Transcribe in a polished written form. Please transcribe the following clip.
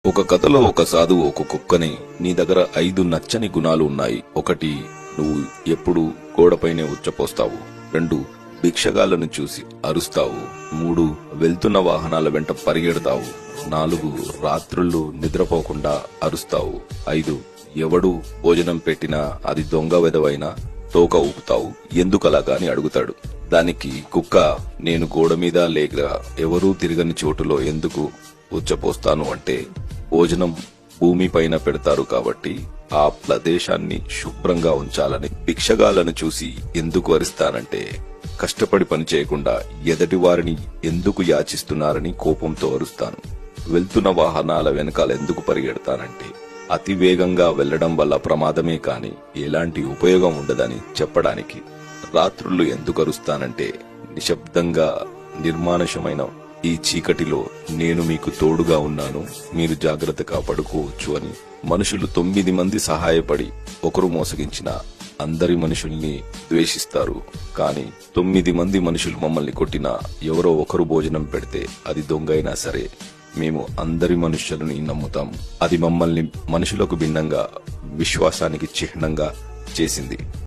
ఒక కథలో ఒక సాధువు ఒక కుక్కని, నీ దగ్గర 5 నచ్చని గుణాలు ఉన్నాయి. 1, నువ్వు ఎప్పుడు గోడపైనే ఉచ్చపోస్తావు. 2, భిక్షగాళ్లను చూసి అరుస్తావు. 3, వెళ్తున్న వాహనాల వెంట పరిగెడతావు. 4, రాత్రుళ్ళు నిద్రపోకుండా అరుస్తావు. 5, ఎవడు భోజనం పెట్టినా అది దొంగ వెదవైనా తోక ఊపుతావు. ఎందుకలాగా అని అడుగుతాడు. దానికి కుక్క, నేను గోడ మీద లేక ఎవరూ తిరగని చోటులో ఎందుకు ఉచ్చపోస్తాను అంటే, భోజనం భూమి పైన పెడతారు కాబట్టి ఆ ప్రదేశాన్ని శుభ్రంగా ఉంచాలని. భిక్షగాళ్లను చూసి ఎందుకు అరుస్తానంటే, కష్టపడి పని చేయకుండా ఎదటి వారిని ఎందుకు యాచిస్తున్నారని కోపంతో అరుస్తాను. వెళ్తున్న వాహనాల వెనకాల ఎందుకు పరిగెడతానంటే, అతి వేగంగా వెళ్లడం వల్ల ప్రమాదమే కాని ఎలాంటి ఉపయోగం ఉండదని చెప్పడానికి. రాత్రుళ్ళు ఎందుకు అరుస్తానంటే, నిశ్శబ్దంగా నిర్మానుషమైన ఈ చీకటిలో నేను మీకు తోడుగా ఉన్నాను, మీరు జాగ్రత్తగా పడుకోవచ్చు అని. మనుషులు 9 మంది సహాయపడి ఒకరు మోసగించిన అందరి మనుషుల్ని ద్వేషిస్తారు. కానీ 9 మంది మనుషులు మమ్మల్ని కొట్టినా, ఎవరో ఒకరు భోజనం పెడితే అది దొంగైనా సరే మేము అందరి మనుషులని నమ్ముతాం. అది మమ్మల్ని మనుషులకు భిన్నంగా విశ్వాసానికి చిహ్నంగా చేసింది.